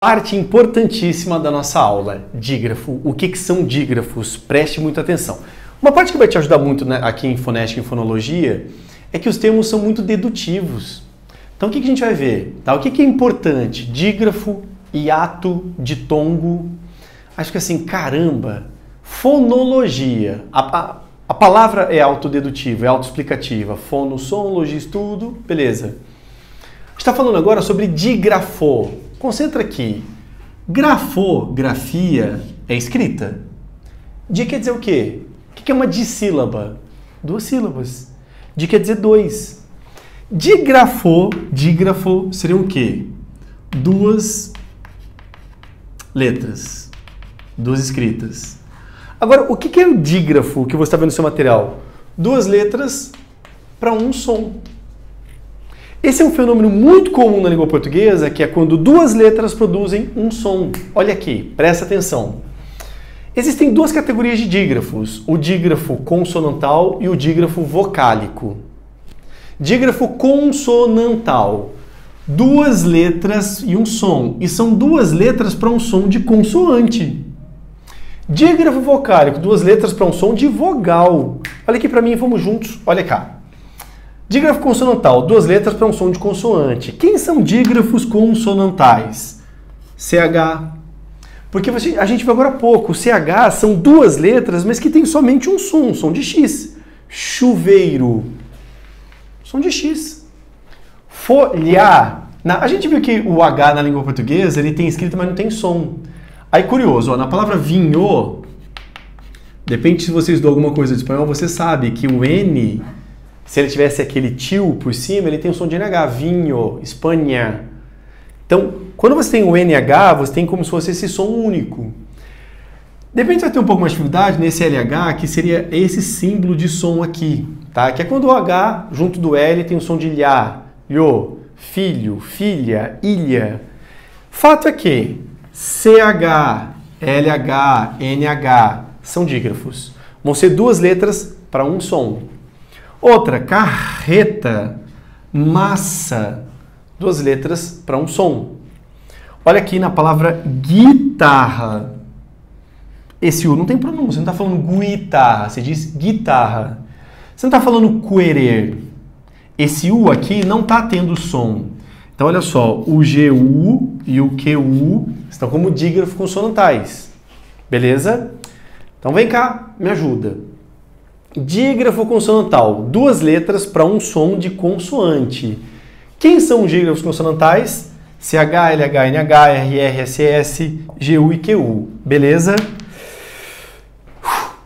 Parte importantíssima da nossa aula, dígrafo. O que são dígrafos? Preste muita atenção. Uma parte que vai te ajudar muito, né, aqui em fonética e fonologia é que os termos são muito dedutivos. Então o que a gente vai ver? Tá? O que é importante? Dígrafo, hiato, ditongo. Acho que assim, caramba, fonologia. A palavra é autodedutiva, é autoexplicativa. Fono, som, logia, estudo, beleza. A gente está falando agora sobre dígrafo. Concentra aqui. Grafografia é escrita. Di quer dizer o quê? O que é uma dissílaba? 2 sílabas. Di quer dizer 2. Dígrafo seria o quê? 2 letras. 2 escritas. Agora, o que é o dígrafo que você está vendo no seu material? 2 letras para um som. Esse é um fenômeno muito comum na língua portuguesa, que é quando 2 letras produzem um som. Olha aqui, presta atenção. Existem 2 categorias de dígrafos, o dígrafo consonantal e o dígrafo vocálico. Dígrafo consonantal, 2 letras e um som, e são 2 letras para um som de consoante. Dígrafo vocálico, 2 letras para um som de vogal. Olha aqui para mim, vamos juntos, olha cá. Dígrafo consonantal, 2 letras para um som de consoante. Quem são dígrafos consonantais? CH. Porque a gente viu agora há pouco, o CH são 2 letras, mas que tem somente um som de X. Chuveiro, som de X. Folhar. A gente viu que o H na língua portuguesa ele tem escrita, mas não tem som. Aí curioso, ó, na palavra vinho, depende se você estudou alguma coisa de espanhol, você sabe que o N, se ele tivesse aquele tio por cima, ele tem o som de NH, vinho, Espanha. Então, quando você tem o NH, você tem como se fosse esse som único. De repente você vai ter um pouco mais de dificuldade nesse LH, que seria esse símbolo de som aqui, tá? Que é quando o H, junto do L, tem o som de lhá, lho, filho, filha, ilha. Fato é que CH, LH, NH são dígrafos. Vão ser 2 letras para um som. Outra, carreta, massa, 2 letras para um som. Olha aqui na palavra guitarra. Esse U não tem pronúncia, não está falando guitarra, você diz guitarra. Você não está falando querer. Esse U aqui não está tendo som. Então olha só, o GU e o QU estão como dígrafos consonantais. Beleza? Então vem cá, me ajuda. Dígrafo consonantal, 2 letras para um som de consoante. Quem são os dígrafos consonantais? CH, LH, NH, RR, SS, GU e QU. Beleza?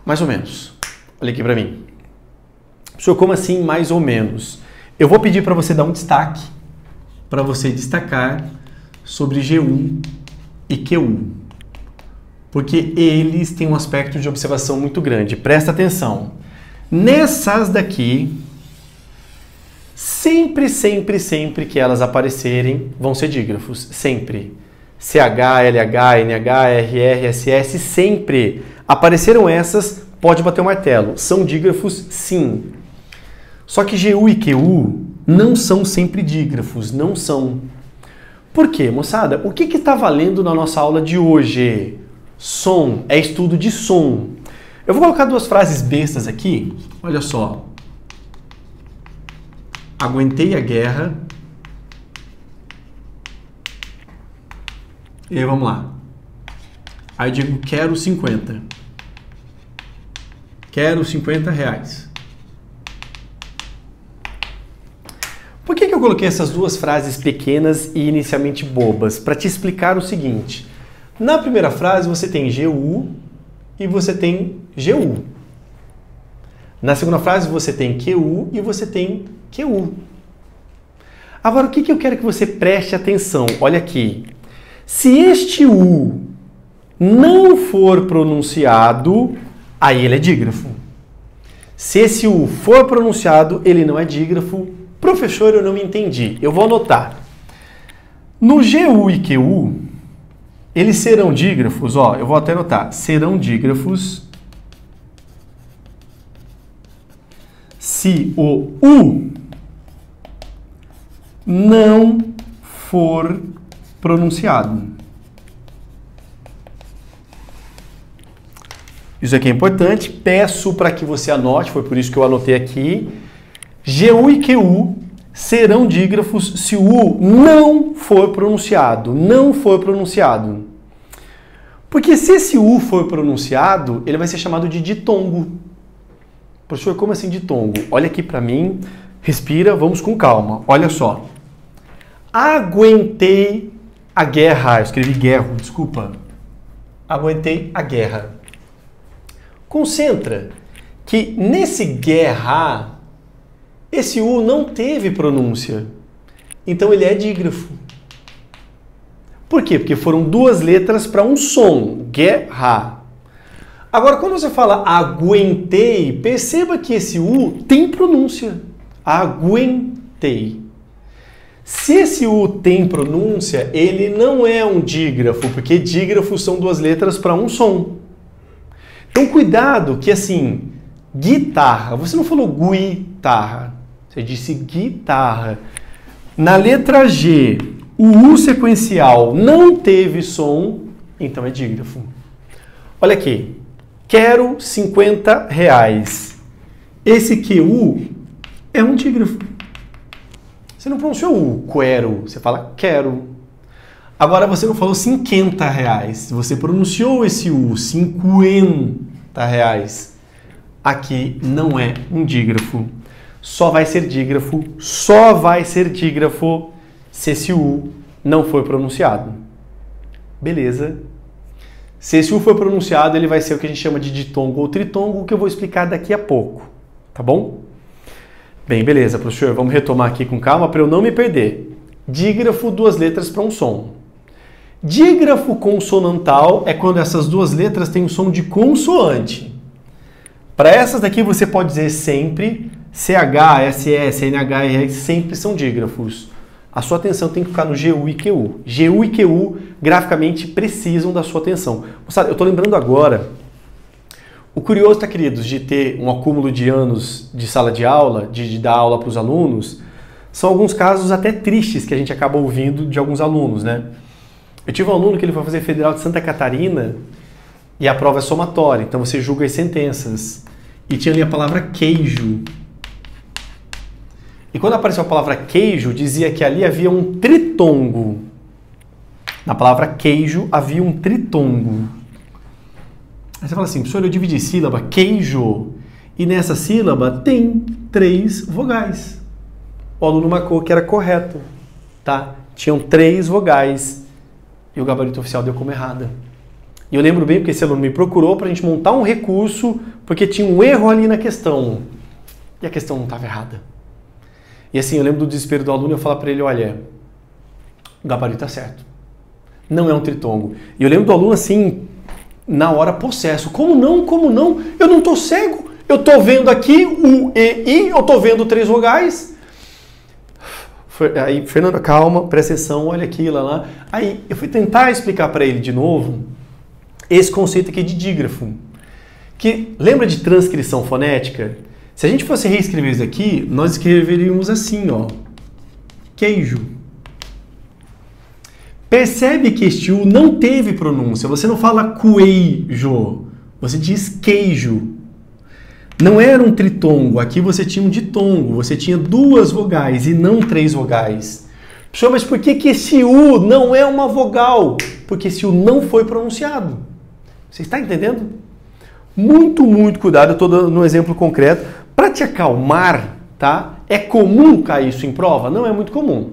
Mais ou menos. Olha aqui para mim. Professor, como assim mais ou menos? Eu vou pedir para você dar um destaque, para você destacar sobre GU e QU. Porque eles têm um aspecto de observação muito grande. Presta atenção. Nessas daqui, sempre que elas aparecerem, vão ser dígrafos. Sempre. CH, LH, NH, RR, SS, sempre. Apareceram essas, pode bater o martelo. São dígrafos, sim. Só que GU e QU não são sempre dígrafos, não são. Por quê, moçada? O que está valendo na nossa aula de hoje? Som, é estudo de som. Eu vou colocar 2 frases bestas aqui. Olha só. Aguentei a guerra. E aí, vamos lá. Aí eu digo, quero 50. Quero 50 reais. Por que eu coloquei essas 2 frases pequenas e inicialmente bobas? Para te explicar o seguinte. Na primeira frase você tem GU e você tem GU. Na segunda frase você tem QU e você tem QU. Agora o que eu quero que você preste atenção? Olha aqui. Se este U não for pronunciado, aí ele é dígrafo. Se esse U for pronunciado, ele não é dígrafo. Professor, eu não me entendi. Eu vou anotar. No GU e QU, eles serão dígrafos, ó, eu vou até anotar, serão dígrafos se o U não for pronunciado. Isso aqui é importante, peço para que você anote, foi por isso que eu anotei aqui. GU e QU serão dígrafos se o U não for pronunciado. Não for pronunciado. Porque se esse U for pronunciado, ele vai ser chamado de ditongo. Professor, como assim ditongo? Olha aqui para mim, respira, vamos com calma. Olha só. Aguentei a guerra. Eu escrevi guerra, desculpa. Aguentei a guerra. Concentra que nesse guerra, esse U não teve pronúncia. Então ele é dígrafo. Por quê? Porque foram duas letras para um som. Guerra. Agora, quando você fala aguentei, perceba que esse U tem pronúncia. Aguentei. Se esse U tem pronúncia, ele não é um dígrafo, porque dígrafos são duas letras para um som. Então, cuidado que assim, guitarra, você não falou guitarra, você disse guitarra. Na letra G, o U sequencial não teve som, então é dígrafo. Olha aqui, quero R$50. Esse QU é um dígrafo. Você não pronunciou U, quero, você fala quero. Agora você não falou R$50, você pronunciou esse U, R$50. Aqui não é um dígrafo. Só vai ser dígrafo se esse U não for pronunciado. Beleza? Se esse U for pronunciado, ele vai ser o que a gente chama de ditongo ou tritongo, que eu vou explicar daqui a pouco. Tá bom? Bem, beleza, professor. Vamos retomar aqui com calma para eu não me perder. Dígrafo, duas letras para um som. Dígrafo consonantal é quando essas duas letras têm um som de consoante. Para essas daqui você pode dizer sempre CH, SS, NH, R, sempre são dígrafos. A sua atenção tem que ficar no GU e QU. GU e QU graficamente precisam da sua atenção. Moçada, eu estou lembrando agora, o curioso, tá, queridos, de ter um acúmulo de anos de sala de aula, de dar aula para os alunos, são alguns casos até tristes que a gente acaba ouvindo de alguns alunos, né? Eu tive um aluno que ele foi fazer Federal de Santa Catarina e a prova é somatória, então você julga as sentenças. E tinha ali a palavra queijo. E quando apareceu a palavra queijo, dizia que ali havia um tritongo. Na palavra queijo havia um tritongo. Aí você fala assim, professor, eu dividi sílaba, queijo, e nessa sílaba tem 3 vogais. O aluno marcou que era correto, tá? Tinham 3 vogais e o gabarito oficial deu como errada. E eu lembro bem porque esse aluno me procurou para a gente montar um recurso porque tinha um erro ali na questão. E a questão não estava errada. E assim, eu lembro do desespero do aluno e eu falar para ele, olha, o gabarito está certo. Não é um tritongo. E eu lembro do aluno assim, na hora possesso. Como não? Como não? Eu não estou cego. Eu estou vendo aqui o E, I, eu estou vendo 3 vogais. Aí, Fernanda, calma, presta atenção, olha aqui, lá. Aí eu fui tentar explicar para ele de novo esse conceito aqui de dígrafo. Que lembra de transcrição fonética? Se a gente fosse reescrever isso aqui, nós escreveríamos assim, ó. Queijo. Percebe que este U não teve pronúncia. Você não fala queijo, você diz queijo. Não era um tritongo, aqui você tinha um ditongo, você tinha 2 vogais e não 3 vogais. Professor, mas por que esse U não é uma vogal? Porque esse U não foi pronunciado. Você está entendendo? Muito, muito cuidado, eu estou dando um exemplo concreto. Para te acalmar, tá? É comum cair isso em prova? Não é muito comum.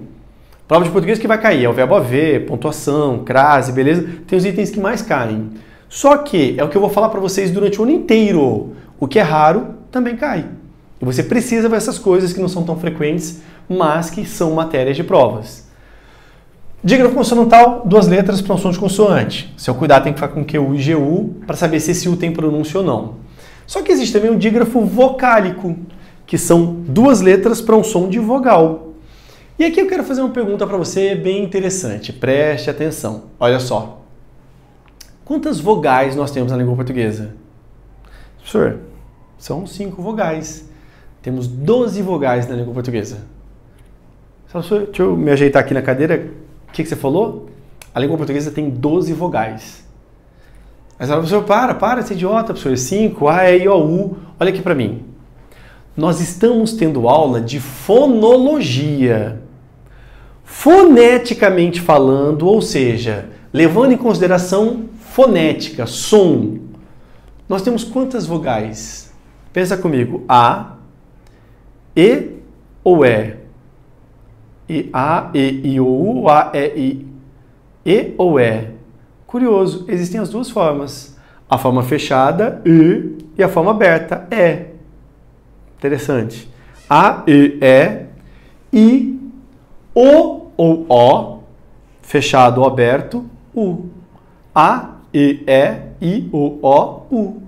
Prova de português que vai cair é o verbo haver, pontuação, crase, beleza? Tem os itens que mais caem. Só que é o que eu vou falar para vocês durante o ano inteiro. O que é raro também cai. E você precisa ver essas coisas que não são tão frequentes, mas que são matérias de provas. Dígrafo consonantal, 2 letras para um som de consoante. Seu cuidado tem que ficar com QU e GU para saber se esse U tem pronúncia ou não. Só que existe também um dígrafo vocálico, que são 2 letras para um som de vogal. E aqui eu quero fazer uma pergunta para você bem interessante. Preste atenção. Olha só. Quantas vogais nós temos na língua portuguesa? Professor, são 5 vogais. Temos 12 vogais na língua portuguesa. Professor, deixa eu me ajeitar aqui na cadeira. O que você falou? A língua portuguesa tem 12 vogais. Mas ela, professor, para de ser idiota, professor. 5, A, E, I, O, U. Olha aqui para mim. Nós estamos tendo aula de fonologia. Foneticamente falando, ou seja, levando em consideração fonética, som. Nós temos quantas vogais? Pensa comigo. A, E ou E? E, A, E, I, O, U, A, E, I. E ou E? Curioso, existem as duas formas. A forma fechada, e a forma aberta, E. Interessante. A, E, I, O ou O, fechado ou aberto, U. A, E, I, O, U.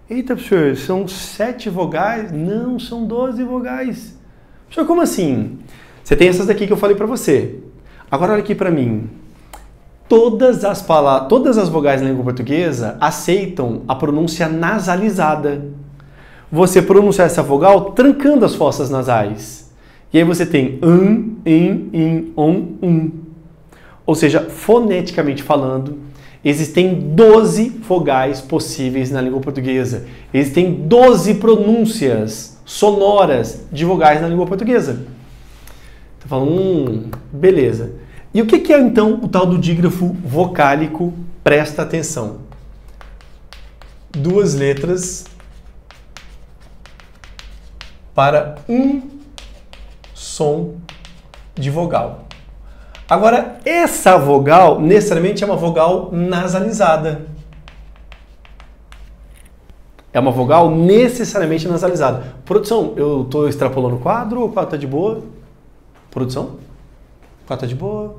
Eita, professor, são 7 vogais? Não, são 12 vogais. Professor, como assim? Você tem essas daqui que eu falei para você. Agora olha aqui para mim. Todas as vogais na língua portuguesa aceitam a pronúncia nasalizada. Você pronuncia essa vogal trancando as fossas nasais. E aí você tem in, on. Ou seja, foneticamente falando, existem 12 vogais possíveis na língua portuguesa. Existem 12 pronúncias sonoras de vogais na língua portuguesa. Então falando, beleza. E o que é então o tal do dígrafo vocálico? Presta atenção. 2 letras para um som de vogal. Agora, essa vogal necessariamente é uma vogal nasalizada. É uma vogal necessariamente nasalizada. Produção, eu estou extrapolando o quadro ou o quadro está de boa? Produção? O quadro está de boa?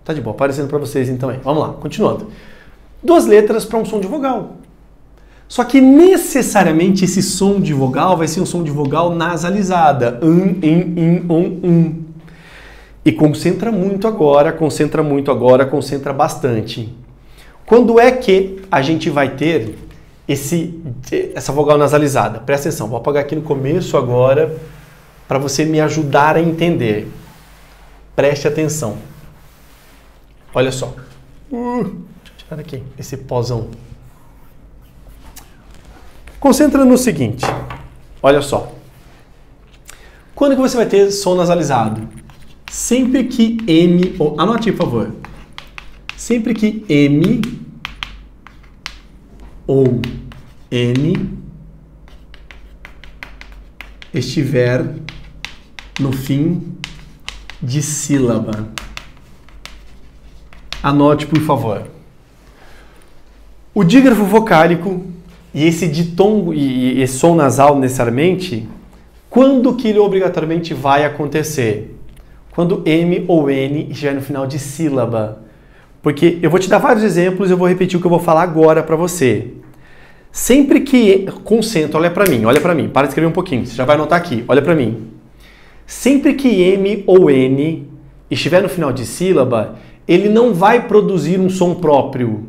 Tá de boa, aparecendo para vocês então aí. Vamos lá, continuando. 2 letras para um som de vogal. Só que necessariamente esse som de vogal vai ser um som de vogal nasalizada. In, on. E concentra bastante. Quando é que a gente vai ter essa vogal nasalizada? Presta atenção, vou apagar aqui no começo agora para você me ajudar a entender. Preste atenção. Olha só. Deixa eu tirar aqui esse pozão. Concentra no seguinte. Olha só. Quando que você vai ter som nasalizado? Sempre que M... anote, por favor. Sempre que M ou N estiver no fim de sílaba. Anote, por favor. O dígrafo vocálico e esse ditongo e esse som nasal necessariamente, quando que ele obrigatoriamente vai acontecer? Quando M ou N estiver no final de sílaba. Porque eu vou te dar vários exemplos e eu vou repetir o que eu vou falar agora para você. Sempre que... Concentra, olha para mim, para de escrever um pouquinho, você já vai anotar aqui, olha para mim. Sempre que M ou N estiver no final de sílaba, ele não vai produzir um som próprio.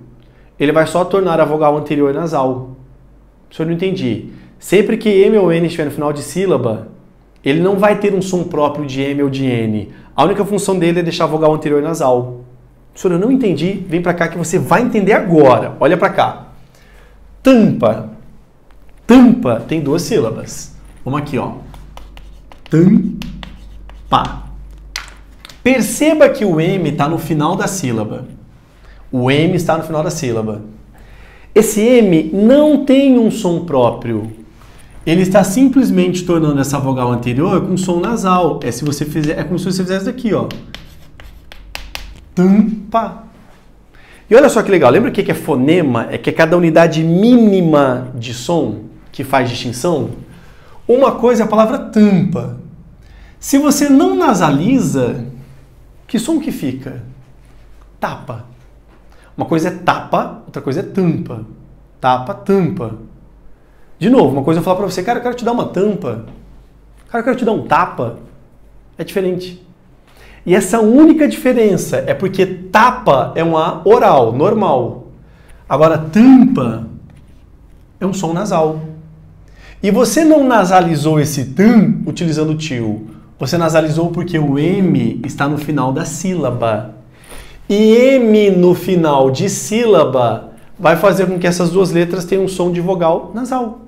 Ele vai só tornar a vogal anterior nasal. Se eu não entendi. Sempre que M ou N estiver no final de sílaba, ele não vai ter um som próprio de M ou de N. A única função dele é deixar a vogal anterior nasal. Se eu não entendi, vem para cá que você vai entender agora. Olha para cá. Tampa. Tampa tem 2 sílabas. Vamos aqui, ó. Tampa. Perceba que o M está no final da sílaba. O M está no final da sílaba. Esse M não tem um som próprio. Ele está simplesmente tornando essa vogal anterior com som nasal. É como se você fizesse daqui, ó. Tampa. E olha só que legal. Lembra o que é fonema? É que é cada unidade mínima de som que faz distinção. Uma coisa é a palavra tampa. Se você não nasaliza, que som que fica? Tapa. Uma coisa é tapa, outra coisa é tampa. Tapa, tampa. De novo, uma coisa eu falar pra você, cara, eu quero te dar uma tampa. Cara, eu quero te dar um tapa. É diferente. E essa única diferença é porque tapa é um A oral, normal. Agora, tampa é um som nasal. E você não nasalizou esse tam utilizando o til. Você nasalizou porque o M está no final da sílaba. E M no final de sílaba vai fazer com que essas duas letras tenham um som de vogal nasal.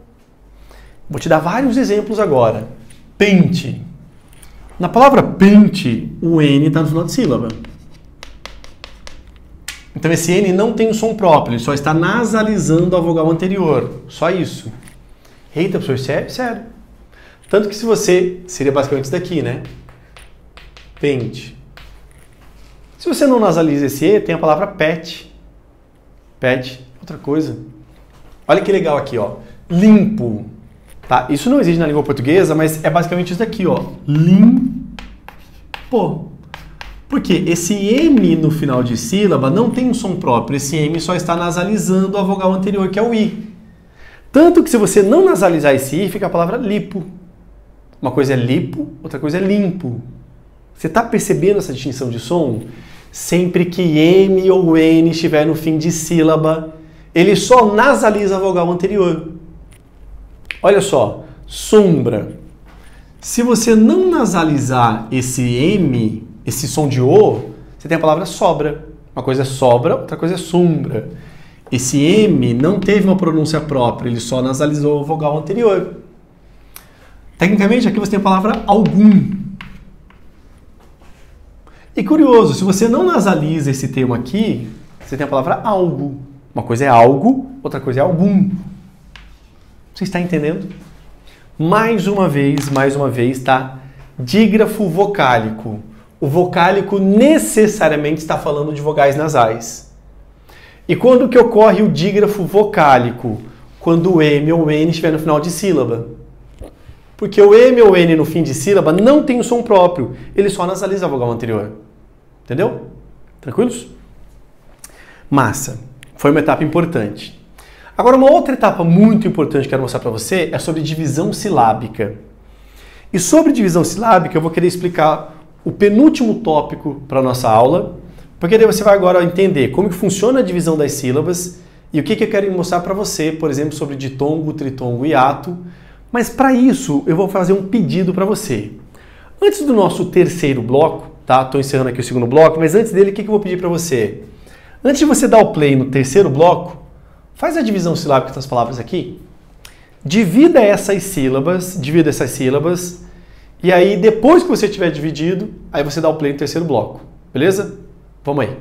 Vou te dar vários exemplos agora. Pente. Na palavra pente, o N está no final de sílaba. Então esse N não tem um som próprio, ele só está nasalizando a vogal anterior. Só isso. Eita, professor, sério. Tanto que se você... Seria basicamente isso daqui, né? Pente. Se você não nasaliza esse E, tem a palavra pet. Pet, outra coisa. Olha que legal aqui, ó. Limpo. Tá? Isso não existe na língua portuguesa, mas é basicamente isso daqui, ó. Limpo. Porque esse M no final de sílaba não tem um som próprio. Esse M só está nasalizando a vogal anterior, que é o I. Tanto que se você não nasalizar esse I, fica a palavra lipo. Uma coisa é lipo, outra coisa é limpo. Você está percebendo essa distinção de som? Sempre que M ou N estiver no fim de sílaba, ele só nasaliza a vogal anterior. Olha só, sombra. Se você não nasalizar esse M, esse som de O, você tem a palavra sobra. Uma coisa é sobra, outra coisa é sombra. Esse M não teve uma pronúncia própria, ele só nasalizou a vogal anterior. Tecnicamente, aqui você tem a palavra algum. E curioso, se você não nasaliza esse termo aqui, você tem a palavra algo. Uma coisa é algo, outra coisa é algum. Você está entendendo? Mais uma vez, tá? Dígrafo vocálico. O vocálico necessariamente está falando de vogais nasais. E quando que ocorre o dígrafo vocálico? Quando o M ou o N estiver no final de sílaba. Porque o M ou N no fim de sílaba não tem um som próprio. Ele só nasaliza a vogal anterior. Entendeu? Tranquilos? Massa. Foi uma etapa importante. Agora, uma outra etapa muito importante que eu quero mostrar para você é sobre divisão silábica. E sobre divisão silábica eu vou querer explicar o penúltimo tópico para a nossa aula, porque daí você vai agora entender como que funciona a divisão das sílabas e o que eu quero mostrar para você, por exemplo, sobre ditongo, tritongo e hiato. Mas para isso eu vou fazer um pedido para você. Antes do nosso terceiro bloco, tá? Estou encerrando aqui o segundo bloco, mas antes dele, o que eu vou pedir para você? Antes de você dar o play no terceiro bloco, faz a divisão silábica das palavras aqui. Divida essas sílabas, e aí depois que você tiver dividido, aí você dá o play no terceiro bloco. Beleza? Vamos aí.